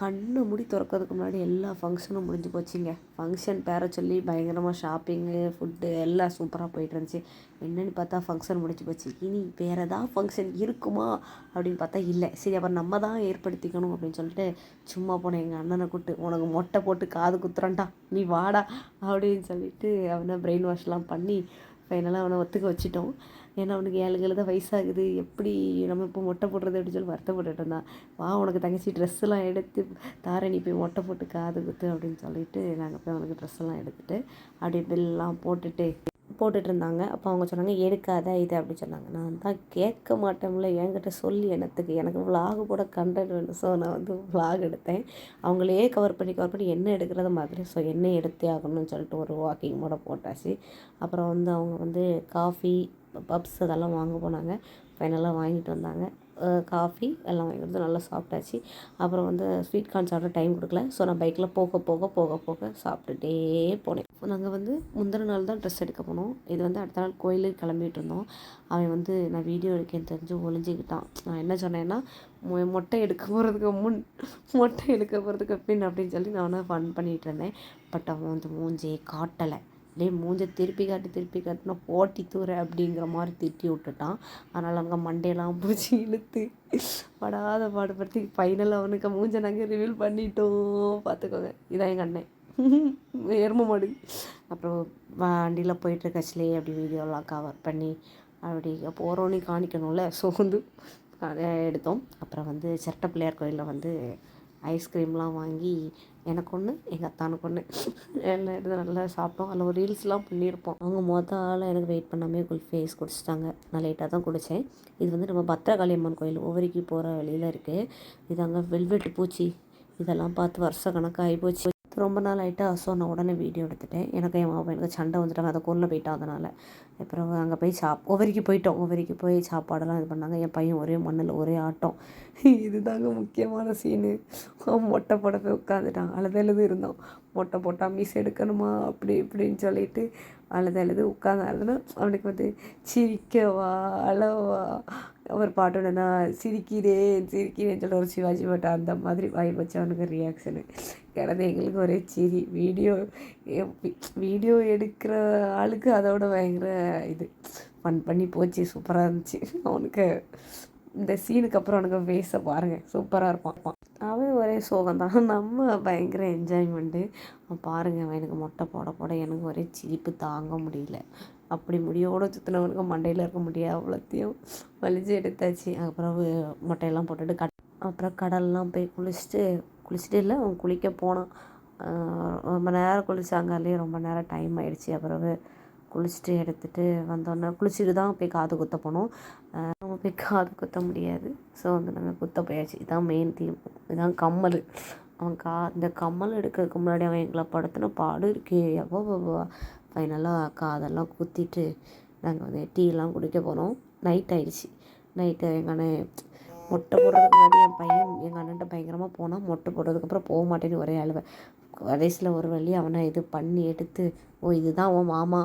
கண்ணை மூடி திறக்கிறதுக்கு முன்னாடி எல்லா ஃபங்க்ஷனும் முடிஞ்சு போச்சுங்க. ஃபங்க்ஷன் பேரை சொல்லி பயங்கரமாக ஷாப்பிங்கு, ஃபுட்டு எல்லாம் சூப்பராக போயிட்டு இருந்துச்சு. என்னென்னு பார்த்தா ஃபங்க்ஷன் முடிஞ்சு போச்சு. இனி வேறு ஏதாவது ஃபங்க்ஷன் இருக்குமா அப்படின்னு பார்த்தா இல்லை. சரி, அப்புறம் நம்ம தான் ஏற்படுத்திக்கணும் அப்படின்னு சொல்லிட்டு சும்மா போனேன். எங்கள் அண்ணனை கூப்பிட்டு, உனக்கு மொட்டை போட்டு காது குத்துறேன்டா, நீ வாடா அப்படின்னு சொல்லிட்டு அவனை பிரெயின் வாஷ்லாம் பண்ணி ஃபைனலாக அவனை ஒத்துக்க வச்சுட்டோம். ஏன்னா அவனுக்கு 7 தான் வயசாகுது, எப்படி நம்ம இப்போ மொட்டை போடுறது அப்படின்னு சொல்லி வருத்தப்பட்டுட்டு இருந்தான். வா, உனக்கு தங்கச்சி ட்ரெஸ்ஸெல்லாம் எடுத்து தார, நீ போய் மொட்டை போட்டு காது குத்து அப்படின்னு சொல்லிட்டு நாங்கள் போய் அவனுக்கு ட்ரெஸ்ஸெல்லாம் எடுத்துகிட்டு அப்படியே பில்லாம் போட்டுட்டு இருந்தாங்க. அப்போ அவங்க சொன்னாங்க, எடுக்காத இது அப்படின்னு சொன்னாங்க. நான் தான் கேட்க மாட்டேன்ல, என்கிட்ட சொல்லி என்னத்துக்கு, எனக்கு விலாகு கூட கண்டென்ட் வேணும். ஸோ நான் வந்து விலாக் எடுத்தேன். அவங்களே கவர் பண்ணி என்ன எடுக்கிறத மாதிரி. ஸோ என்ன எடுத்தே ஆகணும்னு சொல்லிட்டு ஒரு வாக்கிங் கூட போட்டாச்சு. அப்புறம் வந்து அவங்க வந்து காஃபி, பப்ஸ் அதெல்லாம் வாங்க போனாங்க. ஃபைனலாக வாங்கிட்டு வந்தாங்க. காஃபி எல்லாம் வாங்கி வந்து நல்லா சாப்பிட்டாச்சு. அப்புறம் வந்து ஸ்வீட் கார்ன் சாப்பிட டைம் கொடுக்கல. ஸோ நான் பைக்கில் போக சாப்பிட்டுட்டே போனேன். நாங்கள் வந்து முந்தின நாள் தான் ட்ரெஸ் எடுக்க போனோம். இது வந்து அடுத்த நாள் கோயிலுக்கு கிளம்பிட்டு இருந்தோம். அவன் வந்து நான் வீடியோ எடுக்கேன்னு தெரிஞ்சு ஒளிஞ்சிக்கிட்டான். நான் என்ன சொன்னேன்னா, மொட்டை எடுக்க போகிறதுக்கு பின் அப்படின்னு சொல்லி நான் வந்து ஃபன் பண்ணிகிட்டு இருந்தேன். பட் அவன் வந்து மூஞ்சியை காட்டலை. மூஞ்சை திருப்பி காட்டினா போட்டி தூர அப்படிங்கிற மாதிரி திட்டி விட்டுட்டான். அதனால் அங்கே மண்டையெல்லாம் பிடிச்சி இழுத்து படாத பாடுபடுத்தி ஃபைனலாக அவனுக்கு மூஞ்சை நாங்கள் ரிவீல் பண்ணிட்டோம். பார்த்துக்கோங்க, இதான் எங்கள் அண்ணன் எரும மாடு. அப்புறம் வண்டியில் போயிட்டுருக்கச்சுலேயே அப்படி வீடியோலாம் கவர் பண்ணி அப்படி போகிறோன்னே காணிக்கணும்ல. ஸோ வந்து எடுத்தோம். அப்புறம் வந்து சிரட்டை பிள்ளையார் கோயிலில் வந்து ஐஸ்கிரீம்லாம் வாங்கி எனக்கு ஒன்று, எங்கள் அத்தானுக்கு ஒன்று எல்லாம் எடுத்து நல்லா சாப்பிட்டோம். அதில் ஒரு ரீல்ஸ்லாம் பண்ணியிருப்போம். அவங்க ஆள் எனக்கு வெயிட் பண்ணாமே குல்ஃபி ஐஸ் குடிச்சிட்டாங்க. நான் லேட்டாக தான் குடித்தேன். இது வந்து நம்ம பத்திரகாளி அம்மன் கோயில் ஒவ்வொருக்கி போகிற வழியில் இருக்குது. இது அங்கே வெல்வெட்டு பூச்சி இதெல்லாம் பார்த்து வருஷ கணக்காகி போச்சு. ரொம்ப நாள் ஆகிட்டா. ஸோ நான் உடனே வீடியோ எடுத்துட்டேன். எனக்கு என் மாமா எனக்கு சண்டை வந்துட்டாங்க, அதை கொல்ல போயிட்டான். அதனால் அப்புறம் அங்கே போய் ஒவ்வொருக்கி போய் சாப்பாடெல்லாம் இது பண்ணாங்க. என் பையன் ஒரே மண்ணில் ஒரே ஆட்டம். இதுதாங்க முக்கியமான சீனு. மொட்டை போட போய் உட்காந்துட்டான். அழுது இருந்தான். மொட்டை போட்டால் மீஸ் எடுக்கணுமா அப்படி இப்படின்னு சொல்லிட்டு அழுது உட்காந்து அவனுக்கு வந்து சிரிக்கவா அழவா ஒரு பாட்டு ஒன்றுனா சிரிக்கிறேன்னு சொல்லி ஒரு சிவாஜி பாட்டு அந்த மாதிரி வாய் வச்சு அவனுக்கு ரியாக்ஷனு கிடந்து எங்களுக்கு ஒரே சிரி. வீடியோ எடுக்கிற ஆளுக்கு அதோட பயங்கர இது ஃபன் பண்ணி போச்சு. சூப்பராக இருந்துச்சு. அவனுக்கு இந்த சீனுக்கு அப்புறம் அவனுக்கு ஃபேஸை பாருங்கள், சூப்பராக இருப்பான். அவன் ஒரே சோகம்தான். நம்ம பயங்கர என்ஜாய்மெண்ட்டு. பாருங்கள், அவன் எனக்கு மொட்டை போட எனக்கு ஒரே சிரிப்பு தாங்க முடியல. அப்படி முடியோடு சுற்றினவனுக்கு மண்டையில் இருக்க முடியாது, அவ்வளோத்தையும் வலிச்சு எடுத்தாச்சு. அப்புறம் மொட்டையெல்லாம் போட்டுட்டு அப்புறம் கடல்லாம் போய் குளிச்சுட்டு இல்லை, அவன் குளிக்க போனான். ரொம்ப நேரம் குளிச்சாங்காலே ரொம்ப நேரம் டைம் ஆகிடுச்சி. அப்புறம் குளிச்சுட்டு எடுத்துகிட்டு வந்தோன்னே குளிச்சுட்டு தான் போய் காது குத்த போனோம். நம்ம போய் காது குத்த முடியாது. ஸோ வந்து நாங்கள் குத்த போயாச்சு. இதுதான் மெயின் தீம். இதுதான் கம்மல். அவன் இந்த கம்மல் எடுக்கிறதுக்கு முன்னாடி அவன் எங்களை படுத்தின பாடு இருக்கே எவ்வளோ. ஃபைனலாக காதெல்லாம் குத்திட்டு நாங்கள் வந்து டீலாம் குடிக்க போனோம். நைட் ஆகிடுச்சி. நைட்டு எங்கள் அண்ணன் மொட்டை போடுறதுக்கு முன்னாடி என் பையன் எங்கள் அண்ணன்ட்ட பயங்கரமாக போனால் மொட்டை போடுறதுக்கப்புறம் போக மாட்டேன்னு ஒரே அழுவேன். கடைசியில் ஒரு வழி அவனை இது பண்ணி எடுத்து, இதுதான் அவன் மாமா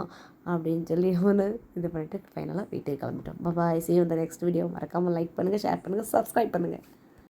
அப்படின்னு சொல்லி அவனை இது பண்ணிவிட்டு ஃபைனலாக வீட்டுக்கு கிளம்பிட்டோம். பாய், see you in the next video. மறக்காமல் லைக் பண்ணுங்கள், ஷேர் பண்ணுங்கள், சப்ஸ்கிரைப் பண்ணுங்கள்.